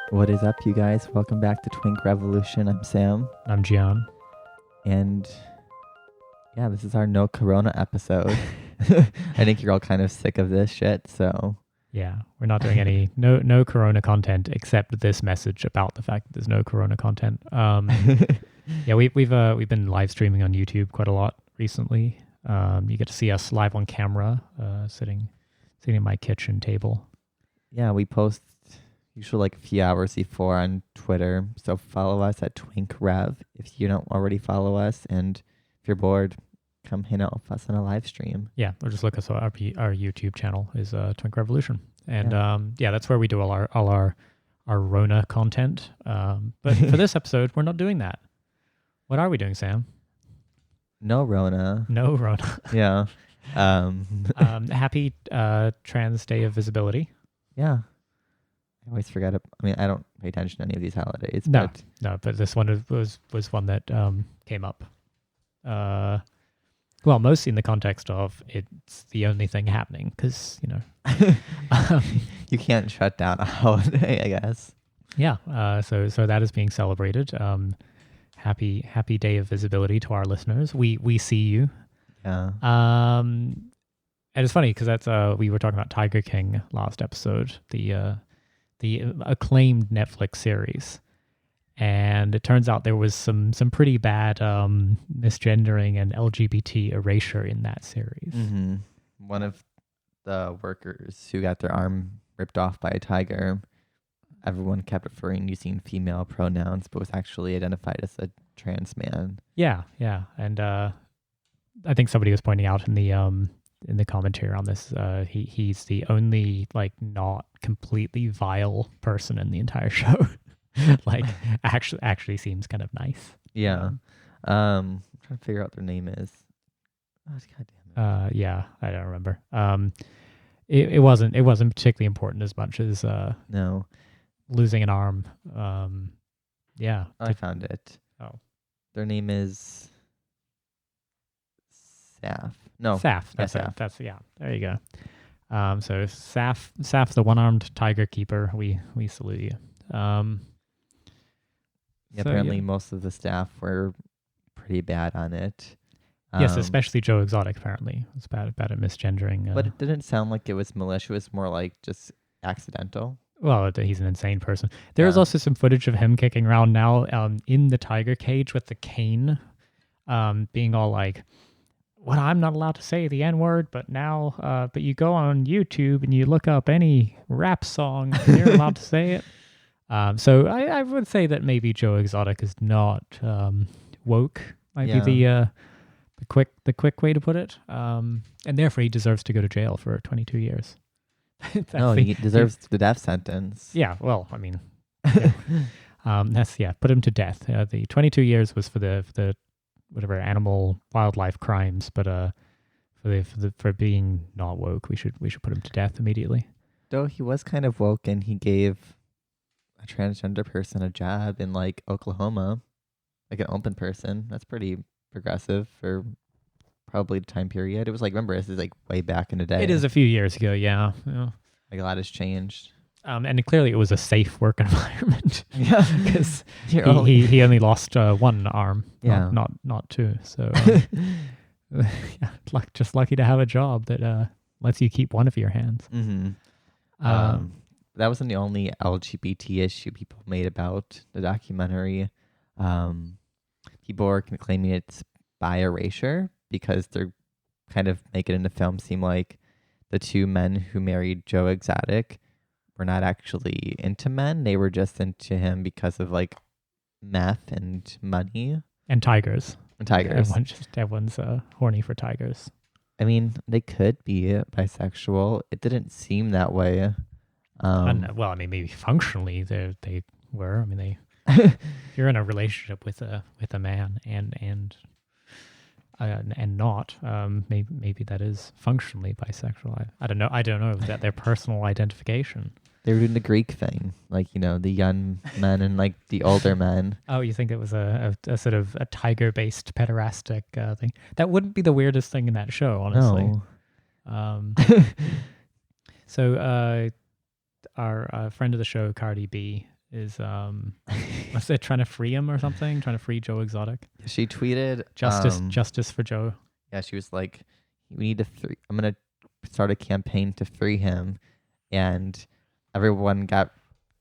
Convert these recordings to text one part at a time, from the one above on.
What is up, you guys? Welcome back to Twink Revolution. I'm Sam. I'm Gian. And yeah, this is our no Corona episode. I think you're all kind of sick of this shit, so Yeah, we're not doing any no Corona content except this message about the fact that there's no Corona content. Yeah, we've been live streaming on YouTube quite a lot recently. You get to see us live on camera, sitting at my kitchen table. yeah, we post usually like a few hours before on Twitter. So follow us at TwinkRev if you don't already follow us. And if you're bored, come hang out with us on a live stream. Yeah, or just look us up. Our YouTube channel is Twink Revolution, and Yeah. that's where we do all our Rona content. But for this episode, we're not doing that. What are we doing, Sam? No Rona. No Rona. Yeah. Happy Trans Day of Visibility. Yeah. I always forget it. I mean, I don't pay attention to any of these holidays. No, but but this one was one that came up. Well, mostly in the context of it's the only thing happening because, you can't shut down a holiday, I guess. Yeah. So that is being celebrated. Happy Day of Visibility to our listeners. We see you. Yeah. And it's funny because that's we were talking about Tiger King last episode, the acclaimed Netflix series, and it turns out there was some pretty bad misgendering and LGBT erasure in that series. Mm-hmm. One of the workers who got their arm ripped off by a tiger, everyone kept referring using female pronouns, but was actually identified as a trans man. Yeah, and I think somebody was pointing out in the commentary on this, he's the only not completely vile person in the entire show. Actually seems kind of nice. Yeah. I'm trying to figure out what their name is. Oh, God damn it. Yeah, I don't remember. It wasn't particularly important as much as No. losing an arm. Yeah. I found it. Oh. Their name is Saf. No. Saf. That's Saf. it. That's yeah. There you go. So Saf, the one-armed tiger keeper. We salute you. Apparently most of the staff were pretty bad on it. Yes, especially Joe Exotic. Apparently, it's bad at misgendering. But it didn't sound like it was malicious. It was more like just accidental. Well, he's an insane person. There is also some footage of him kicking around now in the tiger cage with the cane, being all like, "What? I'm not allowed to say the N-word, but now, but you go on YouTube and you look up any rap song, and you're allowed to say it." So I would say that maybe Joe Exotic is not woke. Might be the quick way to put it. And therefore he deserves to go to jail for 22 years. He deserves the death sentence. Yeah, well, I mean, put him to death. The 22 years was for the whatever wildlife crimes, but for being not woke, we should put him to death immediately. Though he was kind of woke and he gave a transgender person a job in Oklahoma, like an open person. That's pretty progressive for probably the time period. It was remember, this is way back in the day. It is a few years ago, yeah. A lot has changed. And clearly it was a safe work environment. Yeah, because he only lost one arm, yeah, not two. So yeah, just lucky to have a job that lets you keep one of your hands. Mm-hmm. That wasn't the only LGBT issue people made about the documentary. People are claiming it's by erasure because they're kind of making it in the film seem like the two men who married Joe Exotic were not actually into men. They were just into him because of meth and money. And tigers. Everyone's horny for tigers. I mean, they could be bisexual. It didn't seem that way. Well, I mean, maybe functionally they were. I mean, if you're in a relationship with a man and not, maybe that is functionally bisexual. I don't know. I don't know if that their personal identification. They were doing the Greek thing, the young men and the older men. Oh, you think it was a sort of a tiger-based pederastic thing? That wouldn't be the weirdest thing in that show, honestly. No. So our friend of the show, Cardi B, is was it trying to free him or something? Trying to free Joe Exotic? She tweeted Justice for Joe. Yeah, she was like, "We need to free. I'm gonna start a campaign to free him," and everyone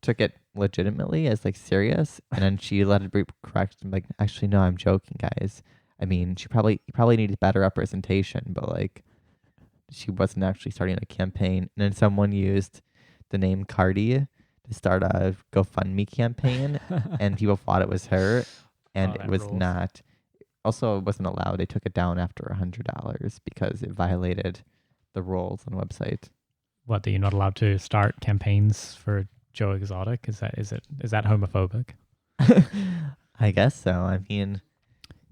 took it legitimately as like serious, and then she let it be correct. I'm like, actually, no, I'm joking, guys. I mean, he probably needs better representation, but like, she wasn't actually starting a campaign. And then someone used the name Cardi to start a GoFundMe campaign, and people thought it was her, and it was rules. not. Also, it wasn't allowed. They took it down after $100 because it violated the rules on the website. What, that you're not allowed to start campaigns for Joe Exotic? Is that homophobic? I guess so. I mean,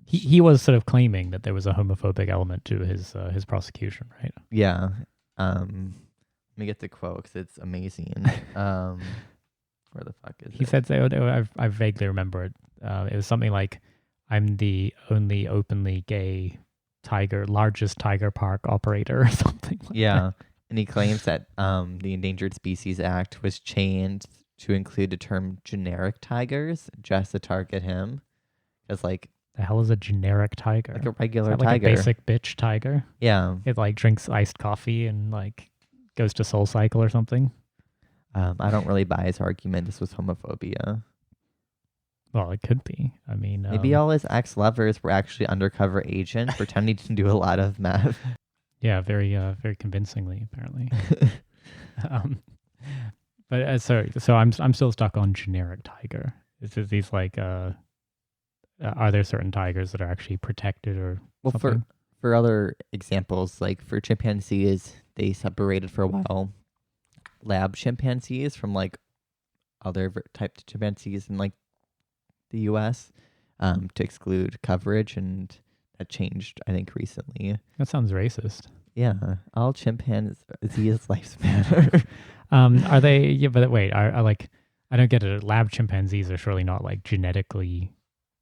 he was sort of claiming that there was a homophobic element to his prosecution, right? yeah. Let me get the quote because it's amazing. Where the fuck is it? He said, I vaguely remember it. It was something like, "I'm the only openly gay largest tiger park operator," or something like that. And he claims that the Endangered Species Act was changed to include the term generic tigers just to target him. Because, like, The hell is a generic tiger? like a regular Is that tiger. like a basic bitch tiger? Yeah. It like drinks iced coffee and like goes to Soul Cycle or something. I don't really buy his argument. This was homophobia. Well, it could be. I mean, Maybe all his ex-lovers were actually undercover agents pretending to do a lot of meth. Yeah, very convincingly, apparently. But so I'm still stuck on generic tiger. Is these like are there certain tigers that are actually protected or something? For other examples, like for chimpanzees, they separated for a while lab chimpanzees from like other types of chimpanzees in like the U.S. To exclude coverage, and that changed, I think, recently. That sounds racist. Yeah, all chimpanzees' lives matter. Are they? Yeah, but wait, are like, I don't get it. Lab chimpanzees are surely not like genetically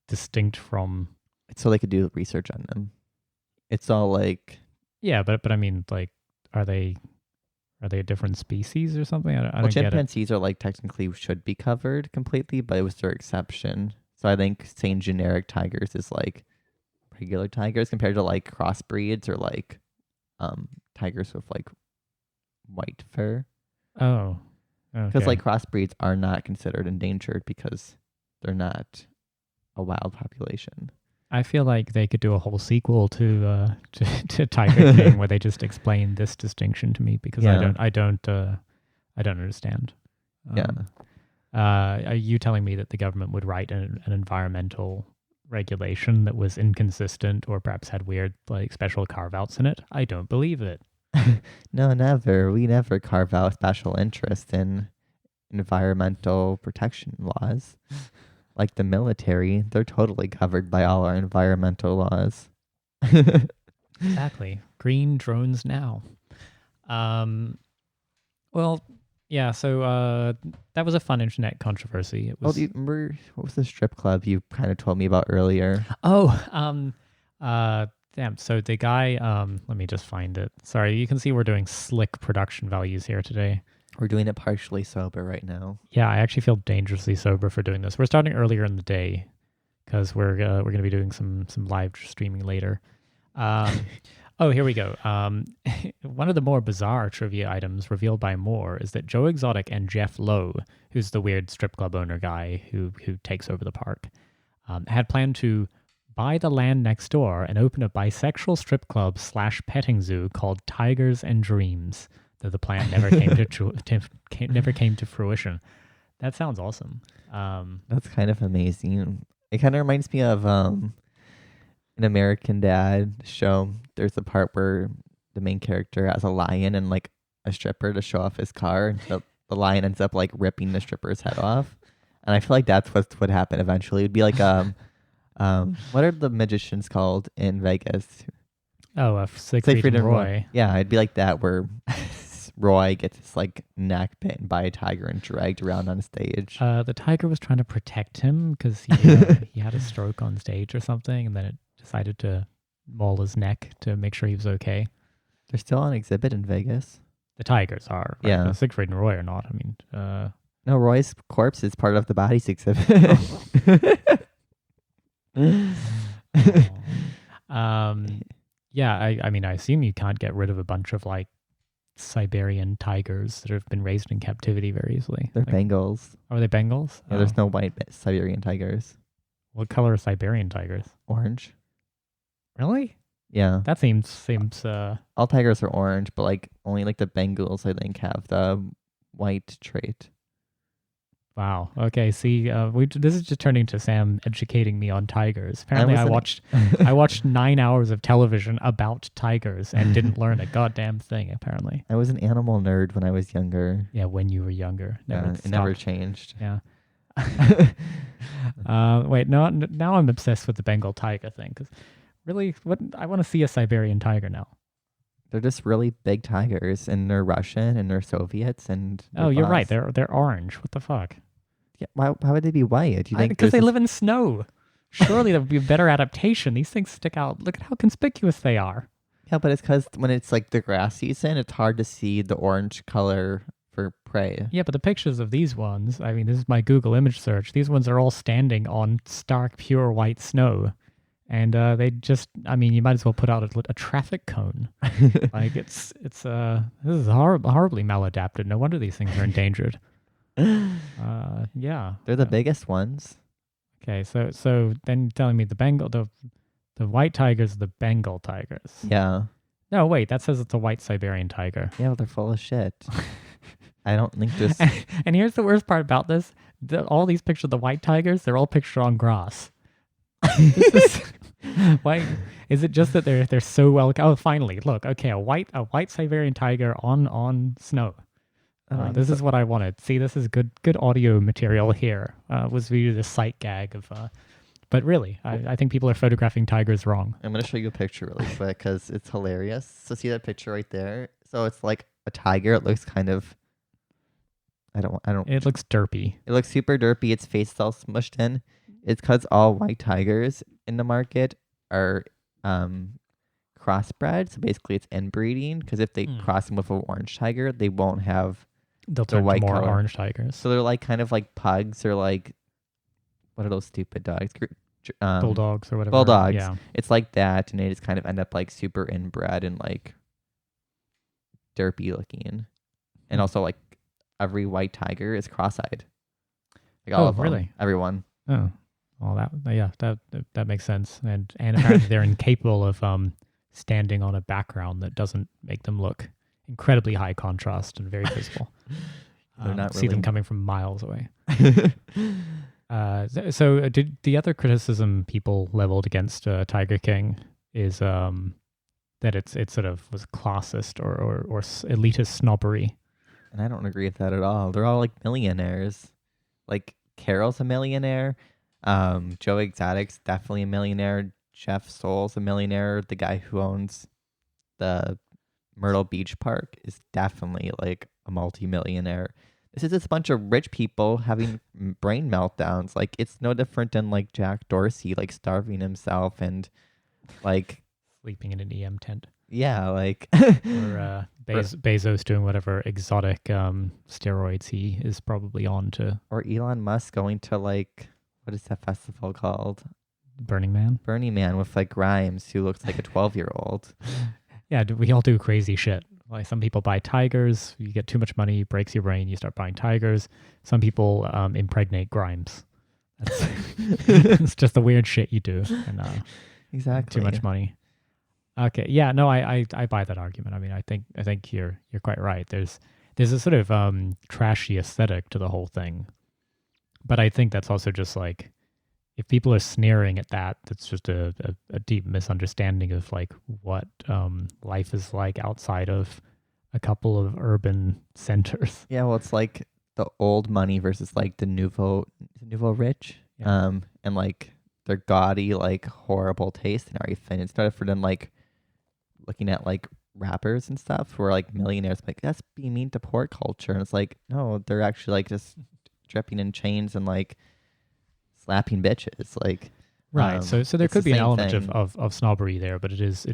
distinct from. So they could do research on them. It's all like. Yeah, but I mean, like, are they a different species or something? I don't get it. Chimpanzees are like technically should be covered completely, but it was their exception. So I think saying generic tigers is like regular tigers compared to like crossbreeds or like tigers with like white fur. Oh, because like crossbreeds are not considered endangered because they're not a wild population. I feel like they could do a whole sequel to Tiger King where they just explain this distinction to me because I don't understand. Are you telling me that the government would write an environmental regulation that was inconsistent or perhaps had weird like special carve outs in it? I don't believe it. No, never. We never carve out special interest in environmental protection laws. Like the military, they're totally covered by all our environmental laws. Exactly. Green drones now. Well, yeah, so that was a fun internet controversy. It was. Do you remember what was the strip club you kind of told me about earlier? Damn. So the guy, let me just find it. Sorry, you can see we're doing slick production values here today. We're doing it partially sober right now. Yeah, I actually feel dangerously sober for doing this. We're starting earlier in the day because we're going to be doing some live streaming later. Oh, here we go. One of the more bizarre trivia items revealed by Moore is that Joe Exotic and Jeff Lowe, who's the weird strip club owner guy who takes over the park, had planned to buy the land next door and open a bisexual strip club / petting zoo called Tigers and Dreams. Though the plan never never came to fruition. That sounds awesome. That's kind of amazing. It kind of reminds me of an American Dad show. There's a part where the main character has a lion and like a stripper to show off his car, and the lion ends up like ripping the stripper's head off. And I feel like that's what would happen eventually. It'd be like what are the magicians called in Vegas? Oh, Siegfried and Roy. Yeah, it'd be like that where Roy gets his like neck bitten by a tiger and dragged around on stage. The tiger was trying to protect him because he had a stroke on stage or something, and then it decided to maul his neck to make sure he was okay. They're still on exhibit in Vegas. The tigers are, right? Yeah. But Siegfried and Roy are not. I mean, No, Roy's corpse is part of the bodies exhibit. Yeah, I mean, I assume you can't get rid of a bunch of like Siberian tigers that have been raised in captivity very easily. They're Like, Bengals. are they Bengals? Yeah, there's no white Siberian tigers. What color are Siberian tigers? Orange. Really? Yeah. That seems All tigers are orange, but like only like the Bengals I think have the white trait. wow. Okay, see, this is just turning to Sam educating me on tigers. Apparently I watched 9 hours of television about tigers and didn't learn a goddamn thing, apparently. I was an animal nerd when I was younger. Yeah, when you were younger. It never changed. Yeah. Wait, no, now I'm obsessed with the Bengal tiger thing, because really, I want to see a Siberian tiger now. They're just really big tigers, and they're Russian, and they're Soviets, and you're right. They're orange. What the fuck? Yeah, why would they be white? Do you think because they live in snow. Surely there would be a better adaptation. These things stick out. Look at how conspicuous they are. Yeah, but it's because when it's like the grass season, it's hard to see the orange color for prey. Yeah, but the pictures of these ones, I mean, this is my Google image search. These ones are all standing on stark, pure white snow. And they just, I mean, you might as well put out a traffic cone. Like, this is horribly maladapted. No wonder these things are endangered. Yeah. They're the biggest ones. Okay, so then you're telling me the white tigers are the Bengal tigers. Yeah. No, wait, that says it's a white Siberian tiger. Yeah, well, they're full of shit. I don't think this... And here's the worst part about this. All these pictures of the white tigers, they're all pictured on grass. Why is it just that they're so well? Oh, finally, look. Okay, a white Siberian tiger on snow. This is what I wanted. See, this is good audio material here. Was really the sight gag of. But really, I think people are photographing tigers wrong. I'm gonna show you a picture really quick because it's hilarious. So see that picture right there? So it's like a tiger. It looks kind of. I don't. It looks derpy. It looks super derpy. Its face is all smushed in. It's because all white tigers in the market are crossbred. So basically, it's inbreeding. Because if they cross them with an orange tiger, they won't have They'll the turn white to more color. orange tigers. So they're like kind of like pugs or like what are those stupid dogs? Bulldogs or whatever. Bulldogs. Yeah. It's like that, and they just kind of end up like super inbred and like derpy looking, and also like every white tiger is cross-eyed. Like all of them. Really? Everyone. Oh, well, that makes sense, and apparently they're incapable of standing on a background that doesn't make them look incredibly high contrast and very visible. They're not see them really... coming from miles away. So did the other criticism people leveled against Tiger King is that it sort of was classist or elitist snobbery. And I don't agree with that at all. They're all like millionaires. Like Carol's a millionaire. Joe Exotic's definitely a millionaire. Jeff Soul's a millionaire. The guy who owns the Myrtle Beach Park is definitely like a multi-millionaire. This is just a bunch of rich people having brain meltdowns. Like it's no different than like Jack Dorsey like starving himself and like sleeping in an EM tent. Yeah, like or Bezos doing whatever exotic steroids he is probably on to. Or Elon Musk going to like, what is that festival called? Burning Man? Burning Man with like Grimes, who looks like a 12-year-old. Yeah, we all do crazy shit. Like some people buy tigers, you get too much money, breaks your brain, you start buying tigers. Some people impregnate Grimes. It's just the weird shit you do. And exactly. Too much money. Okay, yeah, no, I buy that argument. I mean, I think you're quite right. There's a sort of trashy aesthetic to the whole thing, but I think that's also just like if people are sneering at that, that's just a deep misunderstanding of like what life is like outside of a couple of urban centers. Yeah, well, it's like the old money versus like the nouveau rich, yeah. And like their gaudy like horrible taste and everything. It's not for them like looking at like rappers and stuff who are like millionaires, like that's being mean to poor culture, and it's like no, they're actually like just dripping in chains and like slapping bitches, like right. So there could be an element of snobbery there, but it's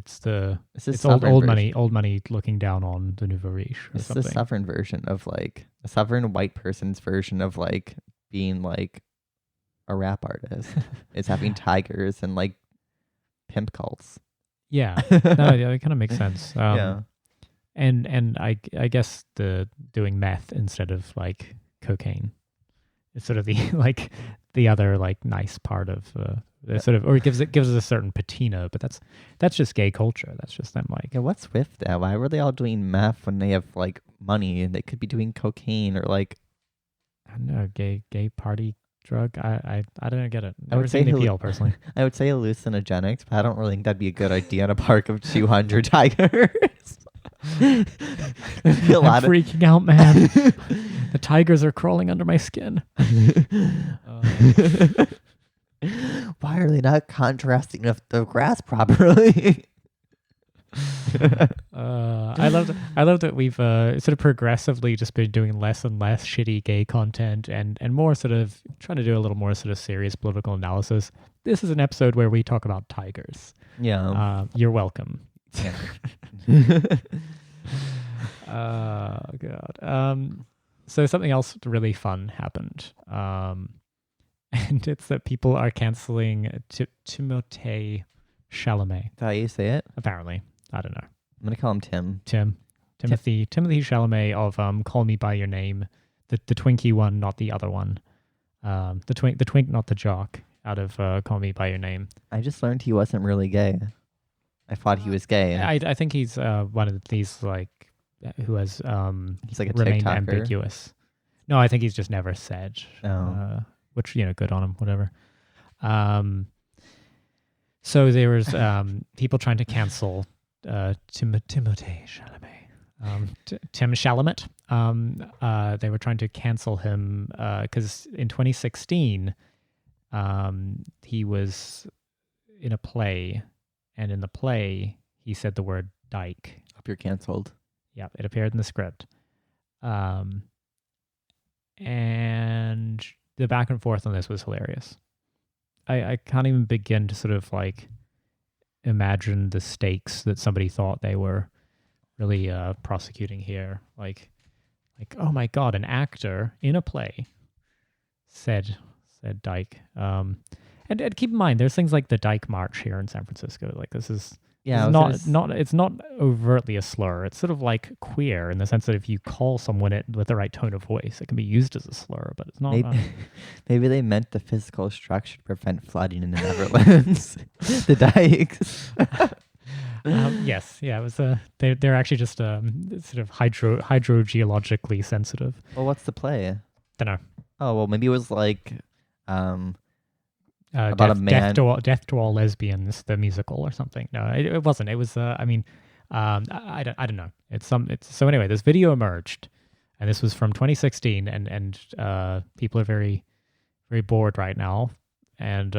old money looking down on the nouveau riche. It's the southern version of like a sovereign white person's version of like being like a rap artist is having tigers and like pimp cults. Yeah, no, yeah, it kind of makes sense. Yeah. And I guess the doing meth instead of like cocaine is sort of the like the other like nice part of sort of, or it gives us a certain patina, but that's just gay culture. That's just them like. Yeah, what's with that? Why were they all doing meth when they have like money and they could be doing cocaine or like I don't know, gay party drug. I don't get it. I Never would seen say the appeal personally. I would say hallucinogenics, but I don't really think that'd be a good idea in a park of 200 tigers. I'm freaking out, man. The tigers are crawling under my skin. Why are they not contrasting the grass properly? I love that we've sort of progressively just been doing less and less shitty gay content and more sort of trying to do a little more sort of serious political analysis. This is an episode where we talk about tigers. Yeah. You're welcome. Yeah. Oh god. So something else really fun happened. And it's that people are canceling Timothee Chalamet. Is that how you say it? Apparently. I don't know. I'm going to call him Tim. Timothy Chalamet of Call Me By Your Name. The Twinkie one, not the other one. The twink, not the jock, out of Call Me By Your Name. I just learned he wasn't really gay. I thought he was gay. I think he's one of these like who has he's like a remained TikToker. ambiguous. No, I think he's just never said. Oh. Which, good on him, whatever. So there was people trying to cancel Timothée Chalamet. Tim Chalamet. They were trying to cancel him because in 2016 he was in a play, and in the play he said the word dyke. Hope you're canceled. Yeah, it appeared in the script. And the back and forth on this was hilarious. I can't even begin to sort of like imagine the stakes that somebody thought they were really prosecuting here. Like, oh my God, an actor in a play said dyke. And keep in mind, there's things like the Dyke March here in San Francisco. Like this is it's not overtly a slur. It's sort of like queer in the sense that if you call someone it with the right tone of voice, it can be used as a slur, but it's not. Maybe they meant the physical structure to prevent flooding in the Netherlands. The dikes. Yes, yeah, it was. They're actually just sort of hydrogeologically sensitive. Well, what's the play? Don't know. Oh well, maybe it was like about a man. Death to All Lesbians, the musical or something. No, it wasn't. It was. I don't know. So anyway, this video emerged, and this was from 2016, and people are very, very bored right now, and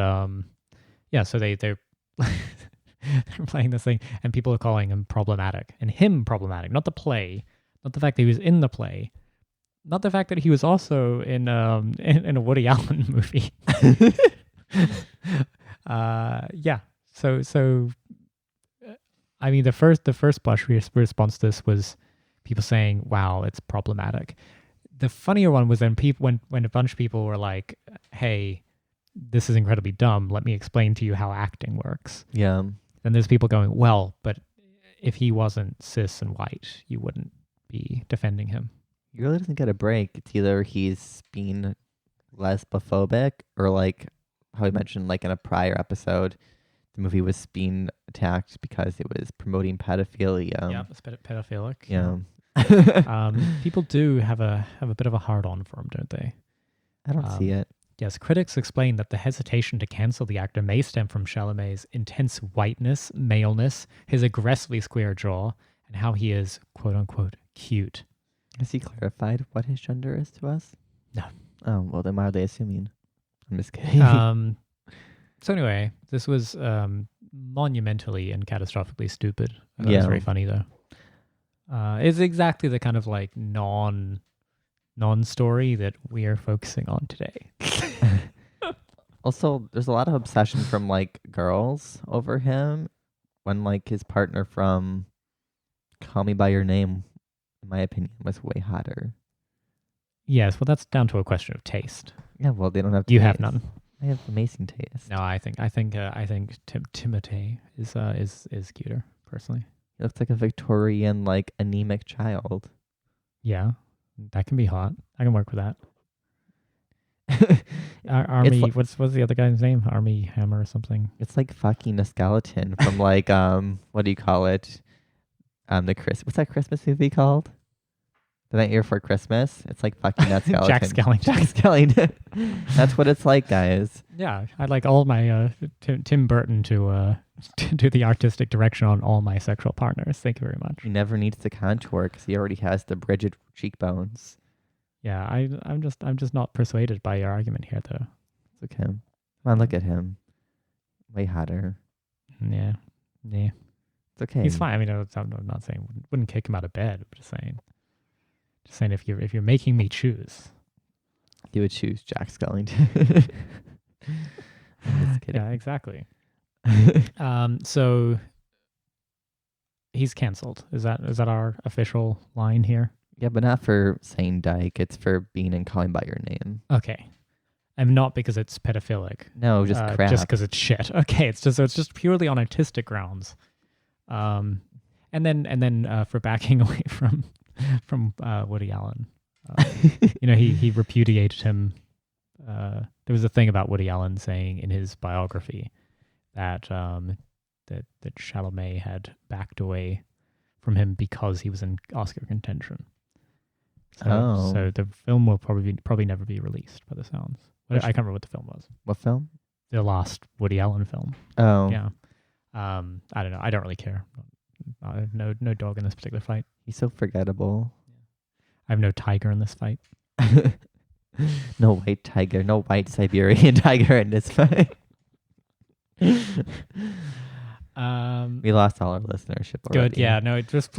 yeah, so they're they're playing this thing, and people are calling him problematic, and him problematic, not the play, not the fact that he was in the play, not the fact that he was also in a Woody Allen movie. Yeah. So I mean, the first blush response to this was people saying, "Wow, it's problematic." The funnier one was then when a bunch of people were like, "Hey, this is incredibly dumb. Let me explain to you how acting works." Yeah. Then there's people going, "Well, but if he wasn't cis and white, you wouldn't be defending him." He really doesn't get a break. It's either he's being lesbophobic or like how we mentioned, like in a prior episode, the movie was being attacked because it was promoting pedophilia. Yeah, it's pedophilic. Yeah. People do have a bit of a hard on for him, don't they? I don't see it. Yes, critics explain that the hesitation to cancel the actor may stem from Chalamet's intense whiteness, maleness, his aggressively square jaw, and how he is quote unquote cute. Has he clarified what his gender is to us? No. Oh, well then why are they assuming? I'm just kidding. So anyway, this was monumentally and catastrophically stupid. It was very funny though. It's exactly the kind of like non-story that we are focusing on today. Also, there's a lot of obsession from like girls over him when like his partner from Call Me By Your Name, in my opinion, was way hotter. Yes, well, that's down to a question of taste. Yeah, well, they don't have. You taste. have none. I have amazing taste. No, I think Timothée is cuter personally. He looks like a Victorian, like anemic child. Yeah, that can be hot. I can work with that. Army, like, what's the other guy's name? Army Hammer or something. It's like fucking a skeleton from like what do you call it? What's that Christmas movie called? The Night Before Christmas. It's like fucking that skeleton. Jack Skellington. Jack Skellington. That's what it's like, guys. Yeah, I'd like all my Tim Burton to do the artistic direction on all my sexual partners. Thank you very much. He never needs to contour because he already has the Bridget cheekbones. Yeah, I'm just not persuaded by your argument here, though. It's okay. Come on, look at him. Way hotter. Yeah. It's okay. He's fine. I mean, I'm not saying wouldn't kick him out of bed. I'm just saying if you're making me choose, You would choose Jack Skellington. Just kidding. Yeah, exactly. So he's canceled. Is that our official line here? Yeah, but not for saying dyke. It's for being and calling by your name. Okay. And not because it's pedophilic. No, just crap. Just because it's shit. Okay, it's just purely on artistic grounds. And then for backing away from Woody Allen, he repudiated him. There was a thing about Woody Allen saying in his biography that that Chalamet had backed away from him because he was in Oscar contention. So the film will probably never be released by the sounds. I can't remember what the film was. What film? The last Woody Allen film. Oh. Yeah. I don't know. I don't really care. I have no dog in this particular fight. He's so forgettable. I have no tiger in this fight. No white tiger. No white Siberian tiger in this fight. We lost all our listenership already. Good. Yeah. No. Just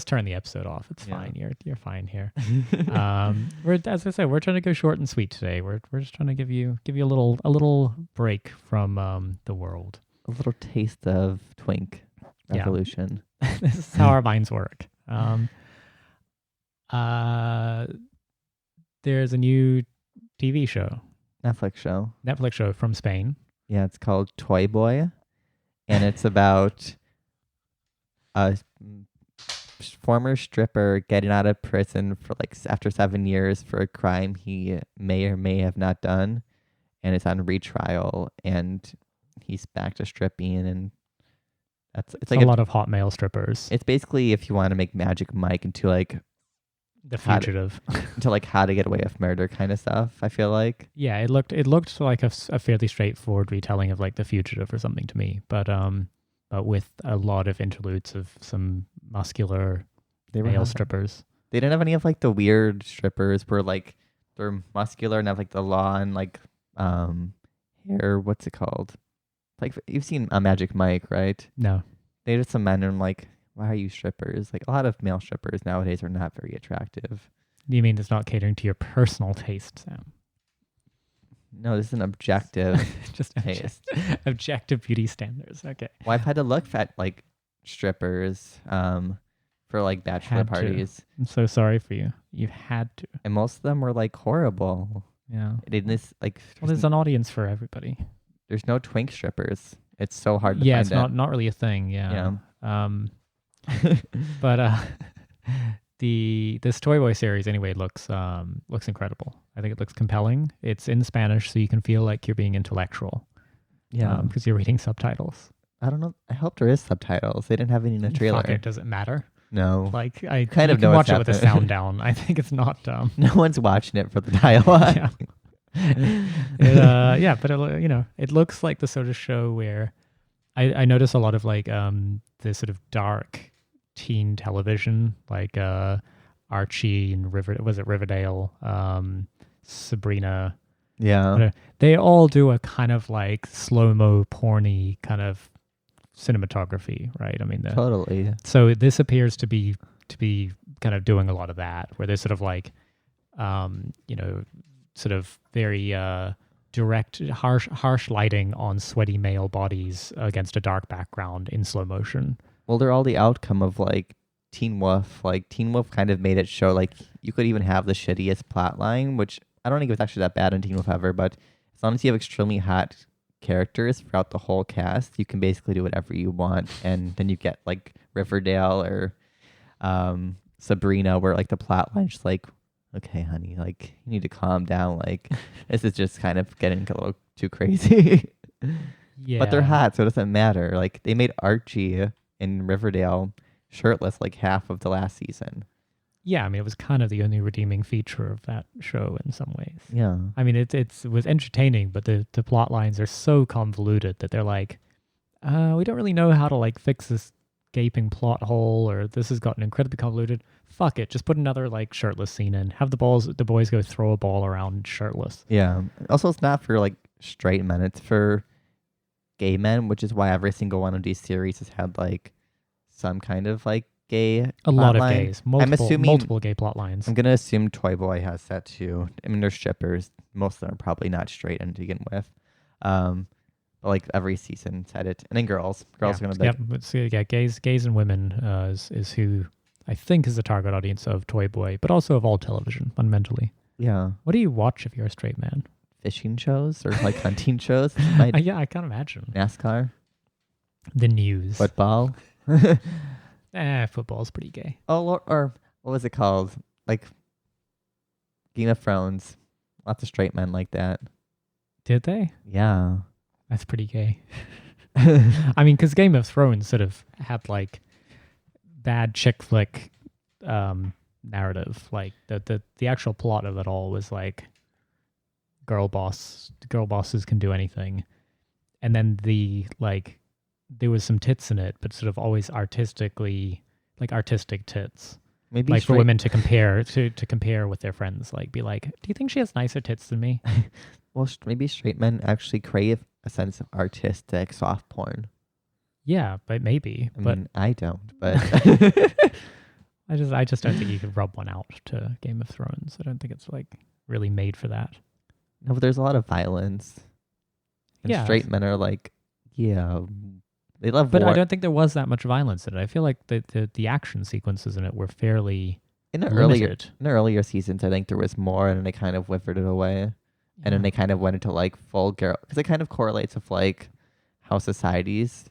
turn the episode off. It's fine. You're fine here. As I said, we're trying to go short and sweet today. We're just trying to give you a little break from the world. A little taste of twink revolution. Yeah. This is how our minds work. There's a new TV show. Netflix show from Spain. Yeah, it's called Toy Boy. And it's about a former stripper getting out of prison for after 7 years for a crime he may or may have not done. And it's on retrial and he's back to stripping, and it's like a lot of hot male strippers. It's basically if you want to make Magic Mike into The Fugitive, into how to get away with murder kind of stuff. I feel like it looked like a fairly straightforward retelling of The Fugitive or something to me, but with a lot of interludes of some muscular male strippers. They didn't have any of the weird strippers where they're muscular and have the lawn hair. What's it called? You've seen a Magic Mike, right? No. They just some men and why are you strippers? A lot of male strippers nowadays are not very attractive. You mean it's not catering to your personal taste, Sam? No, this is an objective just taste. Objective beauty standards. Okay. Well, I've had to look at strippers for bachelor parties. I'm so sorry for you. You've had to. And most of them were horrible. Yeah. In this there's an audience for everybody. There's no twink strippers. It's so hard to find. Yeah, it's not really a thing. Yeah. But this Toy Boy series anyway looks incredible. I think it looks compelling. It's in Spanish, so you can feel like you're being intellectual. Yeah, because you're reading subtitles. I don't know. I hope there is subtitles. They didn't have any in the trailer. Fuck it, does it matter? No. I kind of know. Watch it with happening. the sound down. I think it's not. No one's watching it for the dialogue. Yeah. But it looks like the sort of show where I notice a lot of the sort of dark teen television, Archie and Riverdale, Sabrina. Yeah. They all do a kind of slow-mo porny kind of cinematography, right? I mean, totally. So this appears to be kind of doing a lot of that, where there's sort of sort of very direct, harsh lighting on sweaty male bodies against a dark background in slow motion. Well, they're all the outcome of Teen Wolf. Like Teen Wolf kind of made it show like you could even have the shittiest plot line, which I don't think it was actually that bad in Teen Wolf ever, but as long as you have extremely hot characters throughout the whole cast, you can basically do whatever you want. And then you get like Riverdale or Sabrina, where like the plot line's just like, okay, honey, like you need to calm down. Like this is just kind of getting a little too crazy. Yeah. But they're hot, so it doesn't matter. Like they made Archie in Riverdale shirtless like half of the last season. Yeah, I mean, it was kind of the only redeeming feature of that show in some ways. Yeah. I mean, it was entertaining, but the plot lines are so convoluted that they're like, we don't really know how to like fix this gaping plot hole, or this has gotten incredibly convoluted. Fuck it, just put another like shirtless scene in. Have the boys go throw a ball around shirtless. Yeah. Also, it's not for like straight men; it's for gay men, which is why every single one of these series has had like some kind of like gay. A lot of line. gays. Multiple gay plot lines. I'm gonna assume Toy Boy has that too. I mean, they're strippers. Most of them are probably not straight to begin with. But like every season's had it, and then girls are gonna be. Gays and women is who I think is the target audience of Toy Boy, but also of all television fundamentally. Yeah. What do you watch if you're a straight man? Fishing shows or like hunting shows. Yeah, I can't imagine. NASCAR. The news. Football. Football's pretty gay. Oh, or what was it called? Like Game of Thrones. Lots of straight men like that. Did they? Yeah. That's pretty gay. I mean, because Game of Thrones sort of had like bad chick flick narrative. Like the actual plot of it all was like girl bosses can do anything, and then there was some tits in it, but sort of always artistic tits. Maybe like for women to compare with their friends, like be like, do you think she has nicer tits than me? Well, maybe straight men actually crave a sense of artistic soft porn. Yeah, but maybe. I mean, I don't, but I just don't think you could rub one out to Game of Thrones. I don't think it's like really made for that. No, but there's a lot of violence. And yeah, straight men are like, yeah, they love but war. I don't think there was that much violence in it. I feel like the action sequences in it were fairly limited. In the earlier seasons, I think there was more, and they kind of whiffered it away. And then they kind of went into like full girl, because it kind of correlates with like how societies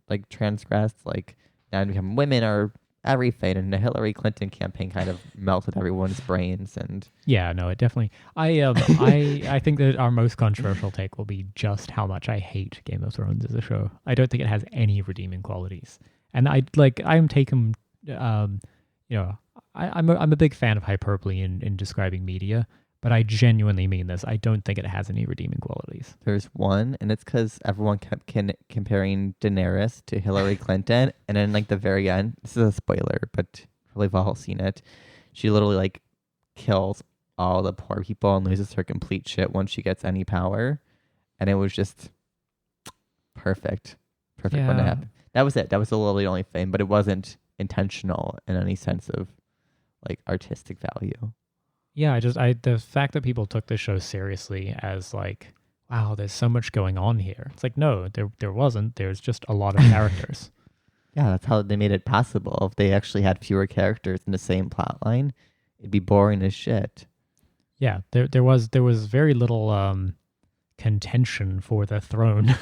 like transgressed. Like now become women are everything, and the Hillary Clinton campaign kind of melted everyone's brains. And yeah, no, it definitely. I think that our most controversial take will be just how much I hate Game of Thrones as a show. I don't think it has any redeeming qualities, and I'm taken. I'm a big fan of hyperbole in describing media. But I genuinely mean this. I don't think it has any redeeming qualities. There's one, and it's because everyone kept comparing Daenerys to Hillary Clinton, and then like the very end, this is a spoiler, but probably we've all seen it. She literally like kills all the poor people and loses her complete shit once she gets any power, and it was just perfect when that happened. That was it. That was literally the only thing, but it wasn't intentional in any sense of like artistic value. Yeah, the fact that people took this show seriously as like, wow, there's so much going on here. It's like, no, there wasn't. There's just a lot of characters. Yeah, that's how they made it possible. If they actually had fewer characters in the same plot line, it'd be boring as shit. Yeah, there was very little contention for the throne.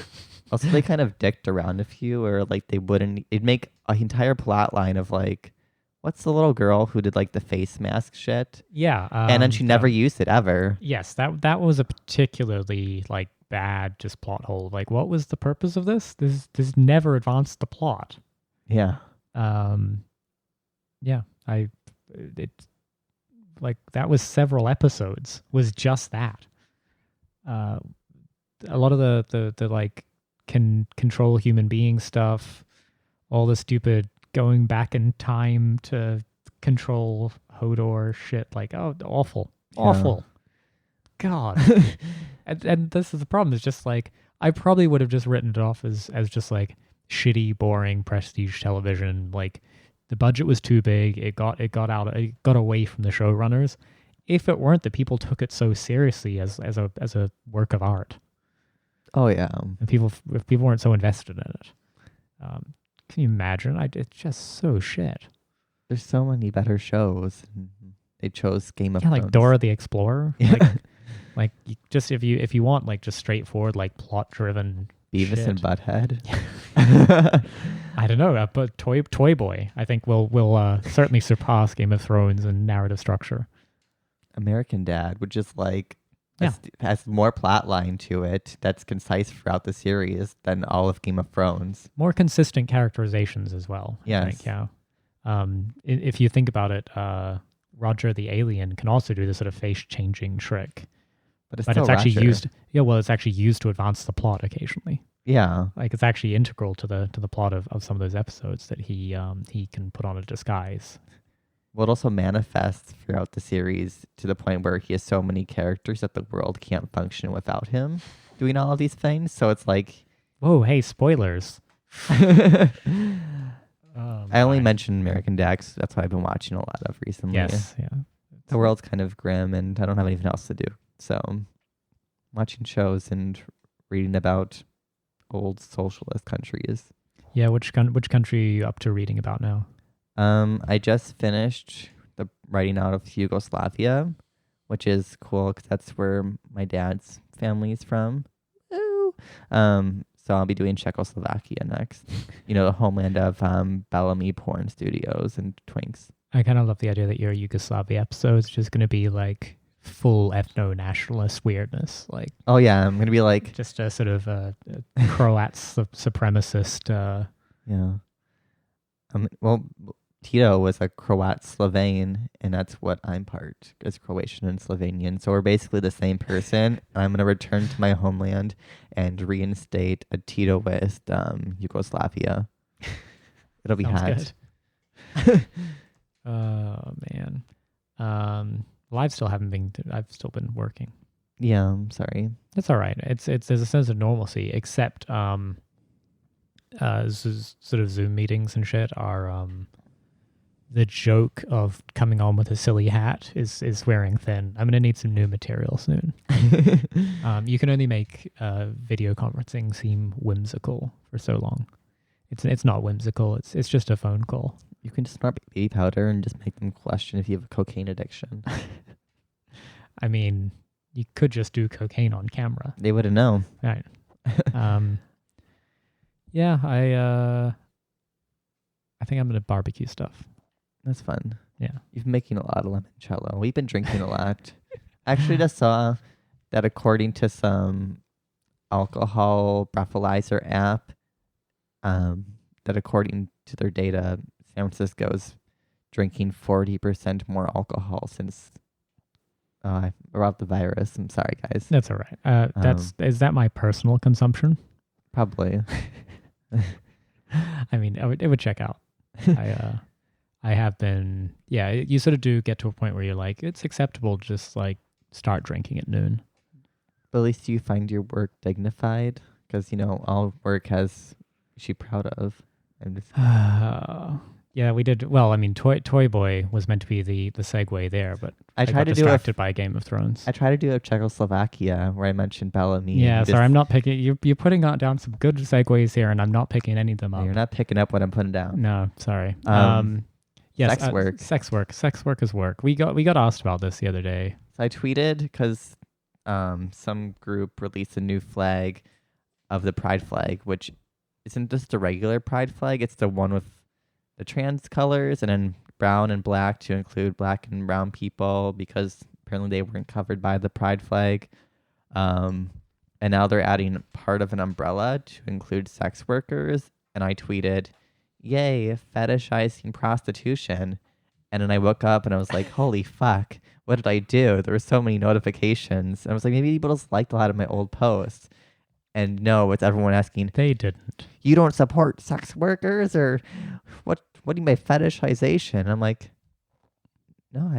Also, they kind of dicked around a few, or like it'd make an entire plot line of like, what's the little girl who did like the face mask shit? Yeah. And then she never used it ever. Yes, that was a particularly like bad just plot hole. Like, what was the purpose of this? This never advanced the plot. Yeah. Yeah. That was several episodes. Was just that. A lot of the like can control human being stuff. All the stupid going back in time to control Hodor shit, like, oh, awful. God. and this is the problem. It's just like, I probably would have just written it off as just like shitty, boring prestige television. Like the budget was too big. It got away from the showrunners. If it weren't that people took it so seriously as a work of art. Oh yeah. And if people weren't so invested in it. Can you imagine? It's just so shit. There's so many better shows. They chose Game of Thrones. Like Dora the Explorer. Like if you want like just straightforward like plot driven Beavis shit. and Butthead. I don't know, but Toy Boy I think will certainly surpass Game of Thrones in narrative structure. American Dad, which is like has more plot line to it that's concise throughout the series than all of Game of Thrones. More consistent characterizations as well. Yes. I think, yeah. If you think about it, Roger the alien can also do this sort of face changing trick, but it's actually Roger. used. Yeah, well, it's actually used to advance the plot occasionally. Yeah, like it's actually integral to the plot of some of those episodes that he can put on a disguise. Well, it also manifests throughout the series to the point where he has so many characters that the world can't function without him doing all of these things. So it's like, whoa, hey, spoilers. I only mentioned American Dad 'cause that's what I've been watching a lot of recently. Yes, yeah. The world's kind of grim and I don't have anything else to do. So watching shows and reading about old socialist countries. Yeah, which country are you up to reading about now? I just finished the writing out of Yugoslavia, which is cool because that's where my dad's family is from. Ooh. So I'll be doing Czechoslovakia next. The homeland of Bellamy porn studios and twinks. I kind of love the idea that your Yugoslavia episode is just going to be like full ethno-nationalist weirdness. Like, oh yeah, I'm gonna be like just a sort of a Croat supremacist. Yeah. Well, Tito was a Croat Slovene, and that's what I'm part, is Croatian and Slovenian. So we're basically the same person. I'm going to return to my homeland and reinstate a Titoist Yugoslavia. It'll be hot. Good. Oh, man. Well, I've still been working. Yeah, I'm sorry. That's all right. It's there's a sense of normalcy, except sort of Zoom meetings and shit are the joke of coming on with a silly hat is wearing thin. I'm gonna need some new material soon. You can only make video conferencing seem whimsical for so long. It's not whimsical. It's just a phone call. You can just snort baby powder and just make them question if you have a cocaine addiction. I mean, you could just do cocaine on camera. They wouldn't know. Right. Yeah, I think I'm gonna barbecue stuff. That's fun. Yeah. You've been making a lot of limoncello. We've been drinking a lot. I actually just saw that according to some alcohol breathalyzer app, that according to their data, San Francisco's drinking 40% more alcohol since about the virus. I'm sorry, guys. That's all right. Is that my personal consumption? Probably. I mean, it would check out. I have been, yeah, you sort of do get to a point where you're like, it's acceptable to just like start drinking at noon. But at least you find your work dignified because, all work has she proud of. I'm just yeah, we did. Well, I mean, Toy Boy was meant to be the segue there, but I tried got distracted by Game of Thrones. I tried to do a Czechoslovakia where I mentioned Bellamy. Yeah, sorry, I'm not picking. You're putting down some good segues here, and I'm not picking any of them up. You're not picking up what I'm putting down. No, sorry. Yes, sex work is work. We got asked about this the other day. So I tweeted because some group released a new flag of the pride flag, which isn't just a regular pride flag. It's the one with the trans colors and then brown and black to include black and brown people because apparently they weren't covered by the pride flag. And now they're adding part of an umbrella to include sex workers. And I tweeted, yay, fetishizing prostitution. And then I woke up and I was like, holy fuck, what did I do? There were so many notifications. And I was like, maybe people just liked a lot of my old posts. And no, it's everyone asking, they didn't. You don't support sex workers? Or what do you mean by fetishization? I'm like, no,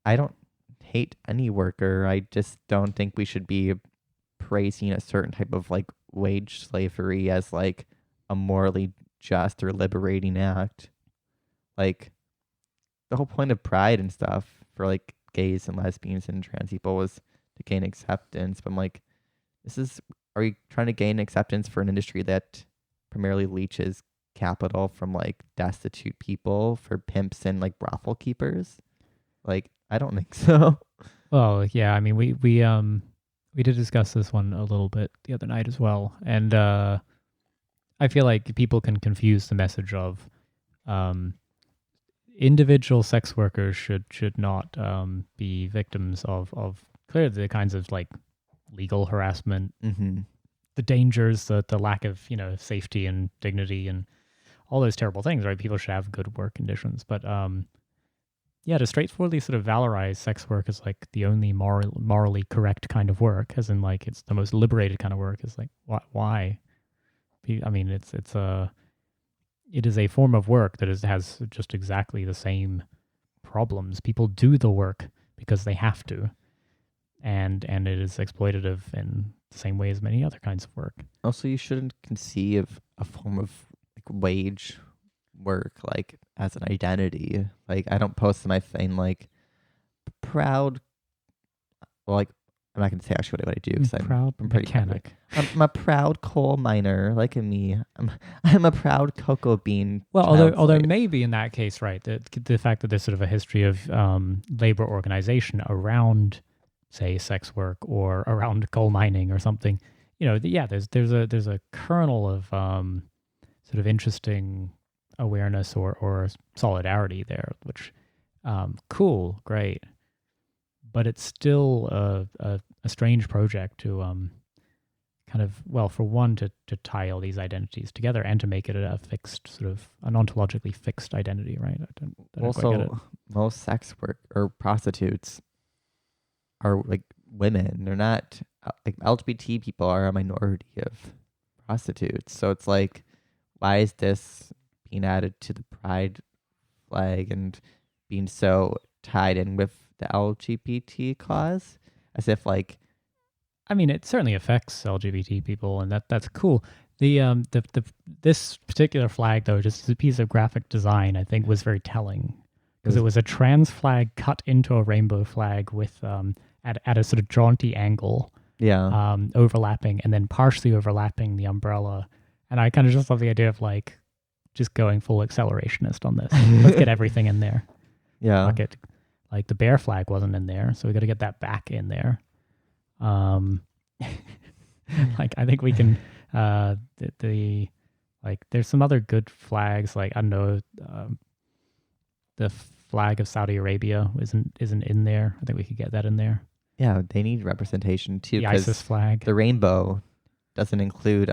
I don't hate any worker. I just don't think we should be praising a certain type of like wage slavery as like a morally just or liberating act. Like the whole point of pride and stuff for like gays and lesbians and trans people was to gain acceptance. But I'm like, are we trying to gain acceptance for an industry that primarily leeches capital from like destitute people for pimps and like brothel keepers? Like, I don't think so. Well, yeah, I mean, we did discuss this one a little bit the other night as well, and I feel like people can confuse the message of um, individual sex workers should not be victims of clearly the kinds of like legal harassment, Mm-hmm. the dangers, the lack of safety and dignity and all those terrible things. Right? People should have good work conditions, but yeah, to straightforwardly sort of valorize sex work as like the only morally correct kind of work, as in like it's the most liberated kind of work, is like why? I mean, it is a form of work that has just exactly the same problems. People do the work because they have to, and it is exploitative in the same way as many other kinds of work. Also, you shouldn't conceive a form of like wage work like as an identity. Like, I don't post in my thing like proud. Well, like, I'm not gonna say actually what I do because I'm pretty mechanic. I'm a proud coal miner. Like me, I'm a proud cocoa bean. Well, child although slave. maybe in that case, right, the fact that there's sort of a history of labor organization around, say, sex work or around coal mining or something, yeah, there's a kernel of sort of interesting awareness or solidarity there, which cool, great, but it's still a strange project to kind of, well, for one, to tie all these identities together and to make it a fixed sort of an ontologically fixed identity, right? I don't quite get it. Also, most sex work or prostitutes are like women. They're not like LGBT people are a minority of prostitutes. So it's like, why is this being added to the pride flag and being so tied in with the LGBT cause? As if like, I mean, it certainly affects LGBT people, and that's cool. The this particular flag, though, just as a piece of graphic design, I think was very telling because it was a trans flag cut into a rainbow flag with at a sort of jaunty angle, yeah, overlapping and then partially overlapping the umbrella. And I kind of just love the idea of like just going full accelerationist on this. Let's get everything in there. yeah. Fuck it. Like the bear flag wasn't in there, so we got to get that back in there. Like I think we can the like there's some other good flags, like I don't know, the flag of Saudi Arabia isn't in there. I think we could get that in there. Yeah, they need representation too. The ISIS flag. The rainbow doesn't include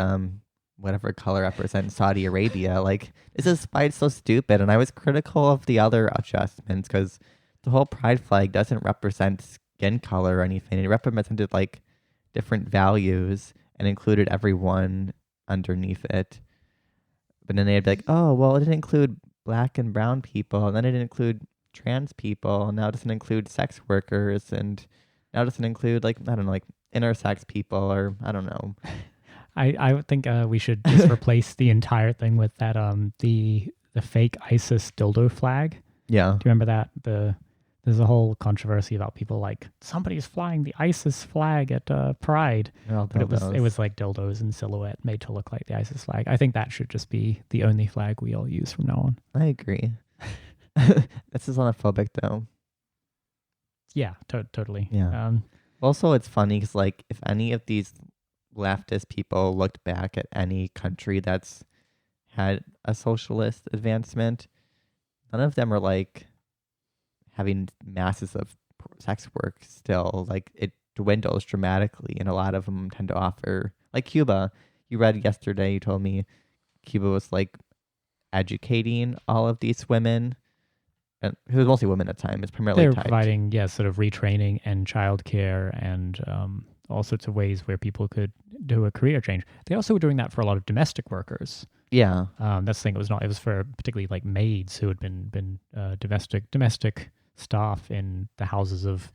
whatever color represents Saudi Arabia. Like, this is why it's so stupid. And I was critical of the other adjustments because the whole pride flag doesn't represent skin color or anything. It represented like different values and included everyone underneath it. But then they'd be like, oh, well, it didn't include black and brown people, and then it didn't include trans people, and now it doesn't include sex workers, and now it doesn't include like, I don't know, like intersex people, or I don't know. I would think we should just replace the entire thing with that the fake ISIS dildo flag. Yeah. Do you remember that? There's a whole controversy about people like somebody's flying the ISIS flag at Pride, but it was like dildos in silhouette made to look like the ISIS flag. I think that should just be the only flag we all use from now on. I agree. This is Islamophobic though. Yeah, totally. Yeah. Also, it's funny because like if any of these leftist people looked back at any country that's had a socialist advancement, none of them are like having masses of sex work still. Like, it dwindles dramatically, and a lot of them tend to offer, like Cuba. You read yesterday, you told me Cuba was like educating all of these women, and it was mostly women at the time. It's primarily they're typed. providing sort of retraining and childcare and all sorts of ways where people could do a career change. They also were doing that for a lot of domestic workers. Yeah. That's the thing. It was for particularly like maids who had been domestic staff in the houses of,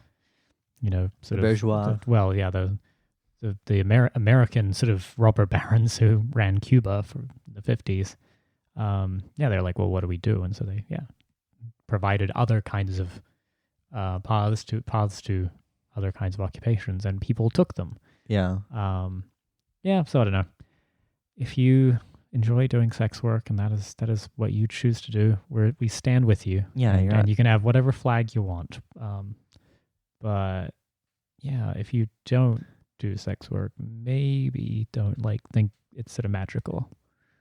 sort the bourgeois. The American sort of robber barons who ran Cuba for the 50s. They're like, well, what do we do? And so they provided other kinds of paths to other kinds of occupations, and people took them. Yeah. So I don't know. If you enjoy doing sex work, and that is what you choose to do. We stand with you. Yeah, and you can have whatever flag you want. But yeah, if you don't do sex work, maybe don't think it's sort of magical.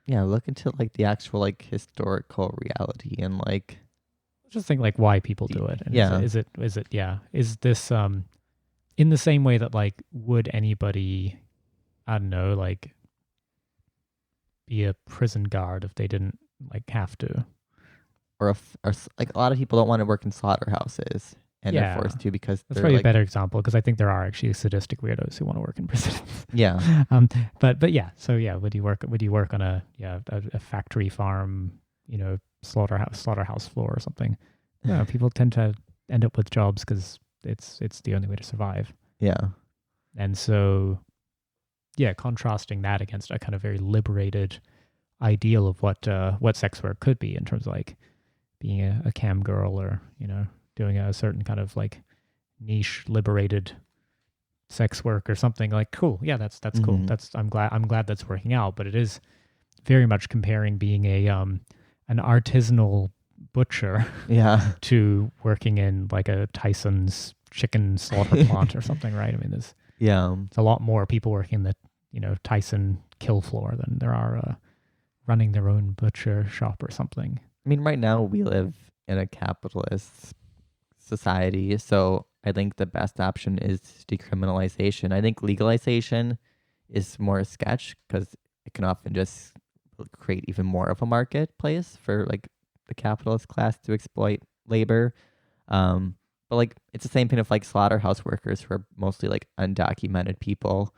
Yeah, look into like the actual like historical reality and like Just think like why people do it. And yeah. is it is this in the same way that like would anybody, I don't know, like be a prison guard if they didn't like have to? Or like a lot of people don't want to work in slaughterhouses and Yeah. they're forced to because That's they're probably like, a better example, because I think there are actually sadistic weirdos who want to work in prisons. yeah. But yeah, so yeah, would you work on a factory farm, slaughterhouse floor or something? No, people tend to end up with jobs because it's the only way to survive. Yeah. And so yeah, contrasting that against a kind of very liberated ideal of what sex work could be in terms of like being a cam girl, or doing a certain kind of like niche liberated sex work or something. Like, cool, yeah, that's cool. I'm glad that's working out. But it is very much comparing being a an artisanal butcher Yeah. to working in like a Tyson's chicken slaughter plant or something, right? I mean, there's a lot more people working the Tyson kill floor than there are running their own butcher shop or something. I mean, right now we live in a capitalist society, so I think the best option is decriminalization. I think legalization is more a sketch because it can often just create even more of a marketplace for like the capitalist class to exploit labor. But like it's the same thing with like slaughterhouse workers who are mostly like undocumented people.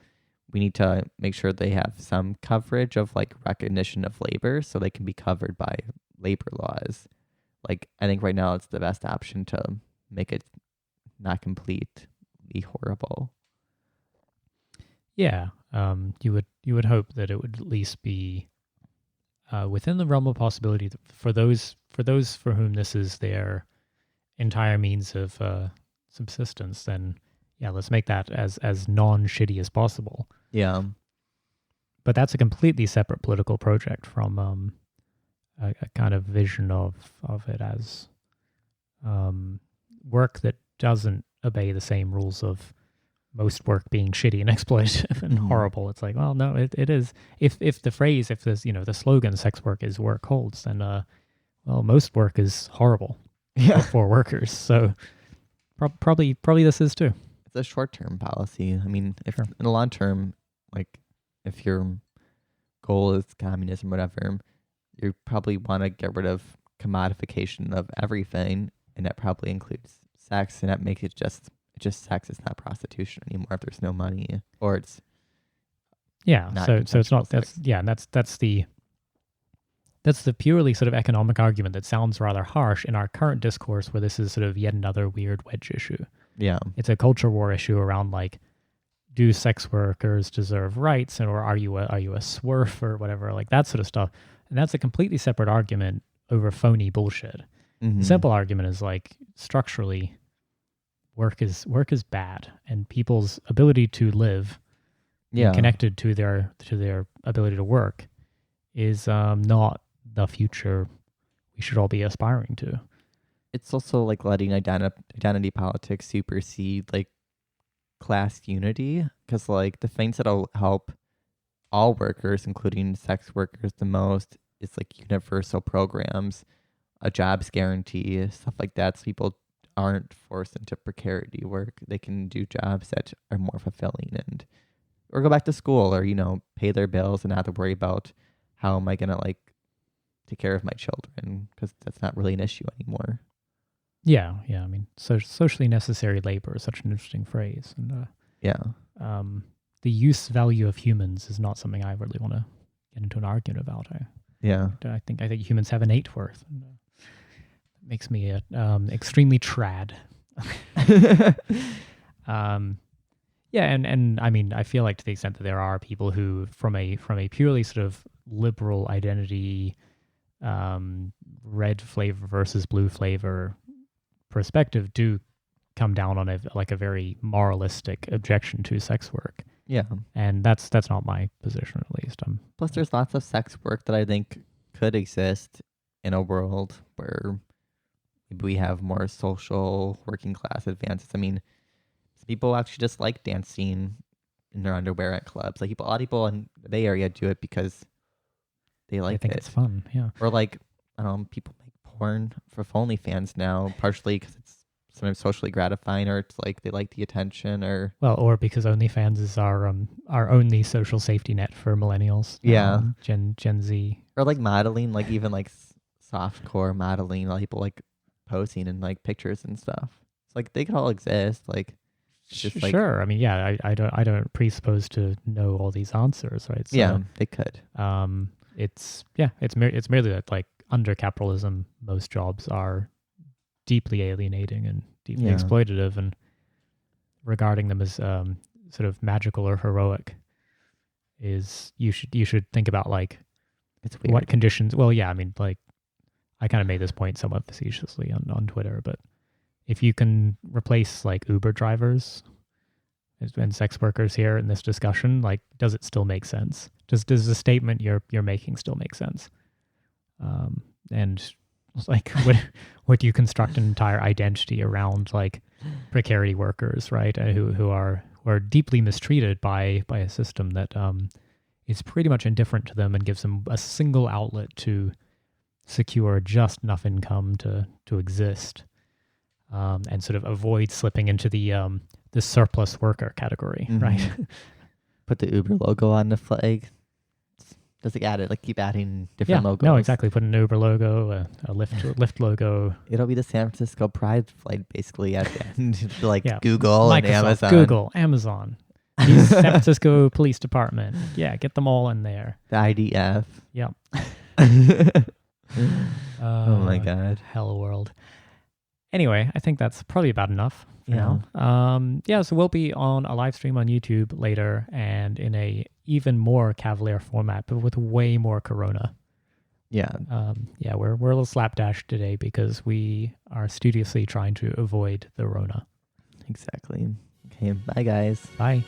We need to make sure they have some coverage of like recognition of labor so they can be covered by labor laws. Like I think right now it's the best option to make it not completely horrible. Yeah, you would hope that it would at least be within the realm of possibility for those for whom this is their entire means of subsistence. Then yeah, let's make that as non-shitty as possible. Yeah. But that's a completely separate political project from a kind of vision of it as work that doesn't obey the same rules of most work being shitty and exploitative and horrible. It's like, well, no, it is. If the phrase, if there's, the slogan "sex work is work" holds, then well, most work is horrible for workers. So probably this is too. It's a short-term policy. I mean, if in the long term, like if your goal is communism, whatever, you probably want to get rid of commodification of everything, and that probably includes sex, and that makes it just sex. It's not prostitution anymore if there's no money, or it's so it's not sex. That's the purely sort of economic argument that sounds rather harsh in our current discourse, where this is sort of yet another weird wedge issue. Yeah, it's a culture war issue around like, do sex workers deserve rights, or are you a swerf or whatever, like that sort of stuff. And that's a completely separate argument over phony bullshit. The simple argument is like, structurally, work is bad, and people's ability to live, connected to their ability to work, is not the future we should all be aspiring to. It's also like letting identity politics supersede like class unity, because like the things that'll help all workers, including sex workers, the most is like universal programs, a jobs guarantee, stuff like that, so people aren't forced into precarity work. They can do jobs that are more fulfilling, and or go back to school, or pay their bills and not have to worry about how am I gonna like take care of my children, because that's not really an issue anymore. Yeah. I mean, socially necessary labor is such an interesting phrase, and the use value of humans is not something I really want to get into an argument about. I think humans have innate worth. And, it makes me extremely trad. And I mean, I feel like to the extent that there are people who, from a purely sort of liberal identity, red flavor versus blue flavor perspective, do come down on a very moralistic objection to sex work. Yeah. And that's not my position, at least. Plus, there's lots of sex work that I think could exist in a world where we have more social working class advances. I mean, people actually just like dancing in their underwear at clubs. Like a lot of people in the Bay Area do it because they like I think it. it's fun, yeah. Or like, I don't know, people make porn for OnlyFans now, partially because it's sometimes socially gratifying, or it's like they like the attention, or because OnlyFans is our only social safety net for millennials. Yeah. Gen Z. or like modeling, like even like softcore modeling, a lot of people like posing in like pictures and stuff. It's like they could all exist. Like just like Sure. I mean, yeah, I don't presuppose to know all these answers, right? So, yeah, they could. it's merely that like under capitalism, most jobs are deeply alienating and deeply Yeah. exploitative, and regarding them as sort of magical or heroic is you should think about like It's weird. what conditions. Well, yeah, I mean, like I kind of made this point somewhat facetiously on Twitter, but if you can replace like Uber drivers and sex workers here in this discussion, like, does it still make sense? Does the statement you're making still make sense? And like, would you construct an entire identity around like precarity workers, right? Who are deeply mistreated by a system that is pretty much indifferent to them and gives them a single outlet to secure just enough income to exist, and sort of avoid slipping into the surplus worker category, right? Put the Uber logo on the flag. Does it add it? Like keep adding different logos? No, exactly. Put an Uber logo, a Lyft logo. It'll be the San Francisco Pride flag basically at the end. Like Yeah. Google Microsoft, and Amazon. Google, Amazon. The San Francisco Police Department. Yeah, get them all in there. The IDF. Yep. Oh my God. Hello world. Anyway, I think that's probably about enough for Yeah. now. So we'll be on a live stream on YouTube later, and in a even more cavalier format, but with way more Corona. Yeah. We're a little slapdash today because we are studiously trying to avoid the Rona. Exactly. Okay. Bye, guys. Bye.